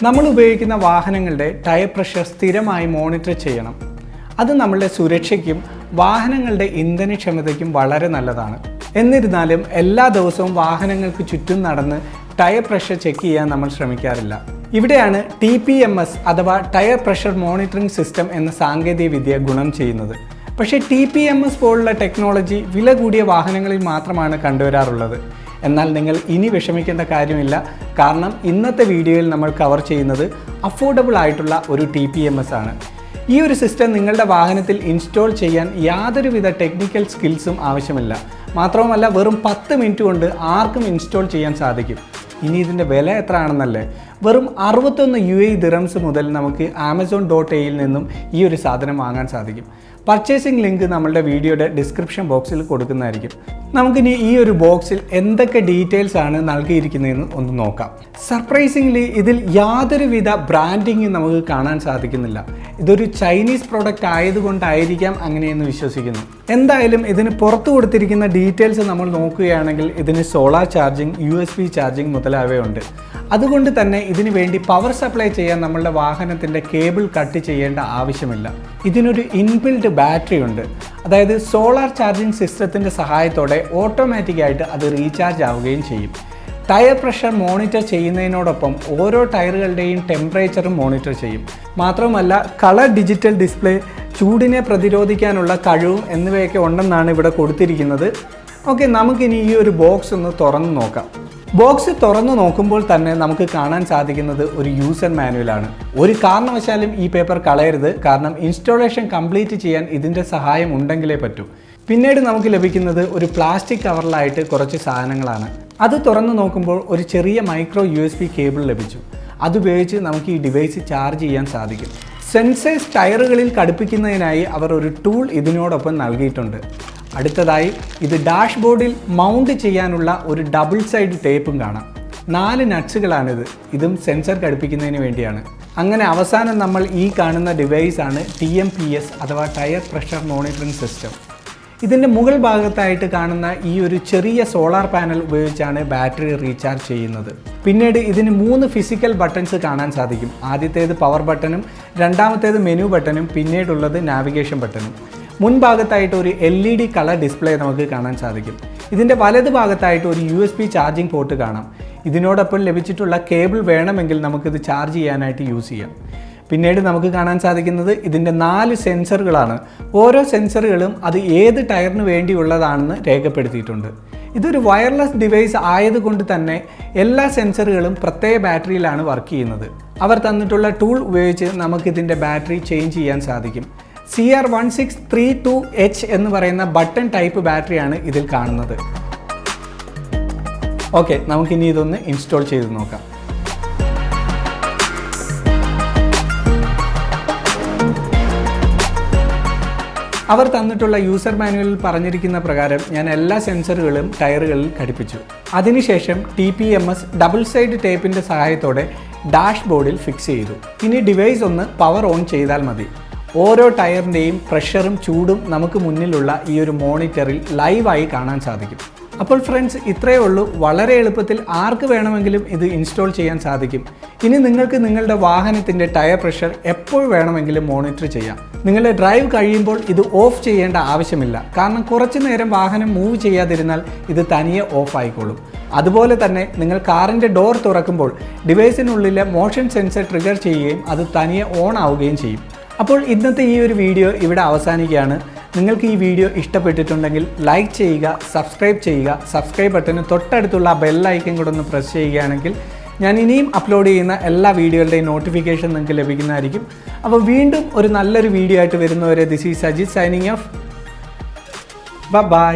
നമ്മൾ ഉപയോഗിക്കുന്ന വാഹനങ്ങളുടെ ടയർ പ്രഷർ സ്ഥിരമായി മോണിറ്റർ ചെയ്യണം. അത് നമ്മളുടെ സുരക്ഷയ്ക്കും വാഹനങ്ങളുടെ ഇന്ധനക്ഷമതയ്ക്കും വളരെ നല്ലതാണ്. എന്നിരുന്നാലും എല്ലാ ദിവസവും വാഹനങ്ങൾക്ക് ചുറ്റും നടന്ന് ടയർ പ്രഷർ ചെക്ക് ചെയ്യാൻ നമ്മൾ ശ്രമിക്കാറില്ല. ഇവിടെയാണ് TPMS അഥവാ ടയർ പ്രഷർ മോണിറ്ററിംഗ് സിസ്റ്റം എന്ന സാങ്കേതിക വിദ്യ ഗുണം ചെയ്യുന്നത്. പക്ഷേ TPMS പോലുള്ള ടെക്നോളജി വില കൂടിയ വാഹനങ്ങളിൽ മാത്രമാണ് കണ്ടുവരാറുള്ളത്. എന്നാൽ നിങ്ങൾ ഇനി വിഷമിക്കേണ്ട കാര്യമില്ല. കാരണം ഇന്നത്തെ വീഡിയോയിൽ നമ്മൾ കവർ ചെയ്യുന്നത് അഫോർഡബിൾ ആയിട്ടുള്ള ഒരു TPMS ആണ്. ഈ ഒരു സിസ്റ്റം നിങ്ങളുടെ വാഹനത്തിൽ ഇൻസ്റ്റാൾ ചെയ്യാൻ യാതൊരുവിധ ടെക്നിക്കൽ സ്കിൽസും ആവശ്യമില്ല. മാത്രവുമല്ല വെറും 10 മിനിറ്റ് കൊണ്ട് ആർക്കും ഇൻസ്റ്റാൾ ചെയ്യാൻ സാധിക്കും. ഇനി ഇതിൻ്റെ വില എത്ര ആണെന്നല്ലേ? വെറും 61 UAE ദിറംസ് മുതൽ നമുക്ക് Amazon.aയിൽ നിന്നും ഈ ഒരു സാധനം വാങ്ങാൻ സാധിക്കും. പർച്ചേസിംഗ് ലിങ്ക് നമ്മളുടെ വീഡിയോയുടെ ഡിസ്ക്രിപ്ഷൻ ബോക്സിൽ കൊടുക്കുന്നതായിരിക്കും. നമുക്കിനി ഈ ഒരു ബോക്സിൽ എന്തൊക്കെ ഡീറ്റെയിൽസ് ആണ് നൽകിയിരിക്കുന്നതെന്ന് ഒന്ന് നോക്കാം. സർപ്രൈസിംഗ്ലി ഇതിൽ യാതൊരുവിധ ബ്രാൻഡിങ്ങും നമുക്ക് കാണാൻ സാധിക്കുന്നില്ല. ഇതൊരു ചൈനീസ് പ്രോഡക്റ്റ് ആയതുകൊണ്ടായിരിക്കാം അങ്ങനെയെന്ന് വിശ്വസിക്കുന്നു. എന്തായാലും ഇതിന് പുറത്തു കൊടുത്തിരിക്കുന്ന ഡീറ്റെയിൽസ് നമ്മൾ നോക്കുകയാണെങ്കിൽ ഇതിന് സോളാർ ചാർജിങ്, USB ചാർജിങ് മുതലായവയുണ്ട്. അതുകൊണ്ട് തന്നെ ഇതിനു വേണ്ടി പവർ സപ്ലൈ ചെയ്യാൻ നമ്മളുടെ വാഹനത്തിൻ്റെ കേബിൾ കട്ട് ചെയ്യേണ്ട ആവശ്യമില്ല. ഇതിനൊരു ഇൻബിൽഡ് ബാറ്ററി ഉണ്ട്. അതായത് സോളാർ ചാർജിങ് സിസ്റ്റത്തിൻ്റെ സഹായത്തോടെ ഓട്ടോമാറ്റിക്കായിട്ട് അത് റീചാർജ് ആവുകയും ചെയ്യും. ടയർ പ്രഷർ മോണിറ്റർ ചെയ്യുന്നതിനോടൊപ്പം ഓരോ ടയറുകളുടെയും ടെമ്പറേച്ചറും മോണിറ്റർ ചെയ്യും. മാത്രവുമല്ല കളർ ഡിജിറ്റൽ ഡിസ്പ്ലേ, ചൂടിനെ പ്രതിരോധിക്കാനുള്ള കഴിവും എന്നിവയൊക്കെ ഉണ്ടെന്നാണ് ഇവിടെ കൊടുത്തിരിക്കുന്നത്. ഓക്കെ, നമുക്കിനി ഈ ഒരു ബോക്സ് ഒന്ന് തുറന്ന് നോക്കാം. ബോക്സ് തുറന്നു നോക്കുമ്പോൾ തന്നെ നമുക്ക് കാണാൻ സാധിക്കുന്നത് ഒരു യൂസർ മാനുവലാണ്. ഒരു കാരണവശാലും ഈ പേപ്പർ കളയരുത്. കാരണം ഇൻസ്റ്റാളേഷൻ കംപ്ലീറ്റ് ചെയ്യാൻ ഇതിൻ്റെ സഹായം ഉണ്ടെങ്കിലേ പറ്റൂ. പിന്നീട് നമുക്ക് ലഭിക്കുന്നത് ഒരു പ്ലാസ്റ്റിക് കവറിലായിട്ട് കുറച്ച് സാധനങ്ങളാണ്. അത് തുറന്നു നോക്കുമ്പോൾ ഒരു ചെറിയ മൈക്രോ USB കേബിൾ ലഭിച്ചു. അതുപയോഗിച്ച് നമുക്ക് ഈ ഡിവൈസ് ചാർജ് ചെയ്യാൻ സാധിക്കും. സെൻസേഴ്സ് ടയറുകളിൽ ഘടിപ്പിക്കുന്നതിനായി അവർ ഒരു ടൂൾ ഇതിനോടൊപ്പം നൽകിയിട്ടുണ്ട്. അടുത്തതായി ഇത് ഡാഷ്ബോർഡിൽ മൗണ്ട് ചെയ്യാനുള്ള ഒരു ഡബിൾ സൈഡ് ടേപ്പും കാണാം. 4 നട്ട്സുകളാണിത്. ഇതും സെൻസർ ഘടിപ്പിക്കുന്നതിന് വേണ്ടിയാണ്. അങ്ങനെ അവസാനം നമ്മൾ ഈ കാണുന്ന ഡിവൈസാണ് TMPS അഥവാ ടയർ പ്രഷർ മോണിറ്ററിംഗ് സിസ്റ്റം. ഇതിൻ്റെ മുകൾ ഭാഗത്തായിട്ട് കാണുന്ന ഈ ഒരു ചെറിയ സോളാർ പാനൽ ഉപയോഗിച്ചാണ് ബാറ്ററി റീചാർജ് ചെയ്യുന്നത്. പിന്നീട് ഇതിന് 3 ഫിസിക്കൽ ബട്ടൺസ് കാണാൻ സാധിക്കും. ആദ്യത്തേത് പവർ ബട്ടണും, രണ്ടാമത്തേത് മെനു ബട്ടണും, പിന്നീടുള്ളത് നാവിഗേഷൻ ബട്ടണും. മുൻഭാഗത്തായിട്ട് ഒരു LED കളർ ഡിസ്പ്ലേ നമുക്ക് കാണാൻ സാധിക്കും. ഇതിൻ്റെ വലത് ഭാഗത്തായിട്ട് ഒരു USB ചാർജിങ് പോർട്ട് കാണാം. ഇതിനോടൊപ്പം ലഭിച്ചിട്ടുള്ള കേബിൾ വേണമെങ്കിൽ നമുക്കിത് ചാർജ് ചെയ്യാനായിട്ട് യൂസ് ചെയ്യാം. പിന്നീട് നമുക്ക് കാണാൻ സാധിക്കുന്നത് ഇതിൻ്റെ 4 സെൻസറുകളാണ്. ഓരോ സെൻസറുകളും അത് ഏത് ടയറിന് വേണ്ടിയുള്ളതാണെന്ന് രേഖപ്പെടുത്തിയിട്ടുണ്ട്. ഇതൊരു വയർലെസ് ഡിവൈസ് ആയതുകൊണ്ട് തന്നെ എല്ലാ സെൻസറുകളും പ്രത്യേക ബാറ്ററിയിലാണ് വർക്ക് ചെയ്യുന്നത്. അവർ തന്നിട്ടുള്ള ടൂൾ ഉപയോഗിച്ച് നമുക്കിതിൻ്റെ ബാറ്ററി ചേഞ്ച് ചെയ്യാൻ സാധിക്കും. CR1632H എന്ന് പറയുന്ന ബട്ടൺ ടൈപ്പ് ബാറ്ററിയാണ് ഇതിൽ കാണുന്നത്. ഓക്കെ, നമുക്കിനി ഇതൊന്ന് ഇൻസ്റ്റാൾ ചെയ്ത് നോക്കാം. അവർ തന്നിട്ടുള്ള യൂസർ മാനുവലിൽ പറഞ്ഞിരിക്കുന്ന പ്രകാരം ഞാൻ എല്ലാ സെൻസറുകളും ടയറുകളിൽ ഘടിപ്പിച്ചു. അതിനുശേഷം TPMS ഡബിൾ സൈഡ് ടേപ്പിൻ്റെ സഹായത്തോടെ ഡാഷ്ബോർഡിൽ ഫിക്സ് ചെയ്തു. ഇനി ഡിവൈസ് ഒന്ന് പവർ ഓൺ ചെയ്താൽ മതി. ഓരോ ടയറിൻ്റെയും പ്രഷറും ചൂടും നമുക്ക് മുന്നിലുള്ള ഈ ഒരു മോണിറ്ററിൽ ലൈവായി കാണാൻ സാധിക്കും. അപ്പോൾ ഫ്രണ്ട്സ്, ഇത്രയേ ഉള്ളൂ. വളരെ എളുപ്പത്തിൽ ആർക്ക് വേണമെങ്കിലും ഇത് ഇൻസ്റ്റാൾ ചെയ്യാൻ സാധിക്കും. ഇനി നിങ്ങൾക്ക് നിങ്ങളുടെ വാഹനത്തിൻ്റെ ടയർ പ്രഷർ എപ്പോൾ വേണമെങ്കിലും മോണിറ്റർ ചെയ്യാം. നിങ്ങളുടെ ഡ്രൈവ് കഴിയുമ്പോൾ ഇത് ഓഫ് ചെയ്യേണ്ട ആവശ്യമില്ല. കാരണം കുറച്ചു നേരം വാഹനം മൂവ് ചെയ്യാതിരുന്നാൽ ഇത് തനിയെ ഓഫ് ആയിക്കോളും. അതുപോലെ തന്നെ നിങ്ങൾ കാറിൻ്റെ ഡോർ തുറക്കുമ്പോൾ ഡിവൈസിനുള്ളിലെ മോഷൻ സെൻസർ ട്രിഗർ ചെയ്യുകയും അത് തനിയെ ഓൺ ആവുകയും ചെയ്യും. അപ്പോൾ ഇന്നത്തെ ഈ ഒരു വീഡിയോ ഇവിടെ അവസാനിക്കുകയാണ്. നിങ്ങൾക്ക് ഈ വീഡിയോ ഇഷ്ടപ്പെട്ടിട്ടുണ്ടെങ്കിൽ ലൈക്ക് ചെയ്യുക, സബ്സ്ക്രൈബ് ചെയ്യുക. സബ്സ്ക്രൈബ് ബട്ടന് തൊട്ടടുത്തുള്ള ബെൽ ഐക്കൺ കൂടെ ഒന്ന് പ്രസ് ചെയ്യുകയാണെങ്കിൽ ഞാൻ ഇനിയും അപ്ലോഡ് ചെയ്യുന്ന എല്ലാ വീഡിയോകളുടെയും നോട്ടിഫിക്കേഷൻ നിങ്ങൾക്ക് ലഭിക്കുന്നതായിരിക്കും. അപ്പോൾ വീണ്ടും ഒരു നല്ലൊരു വീഡിയോ ആയിട്ട് വരുന്നവരെ this is Sajith signing off. By.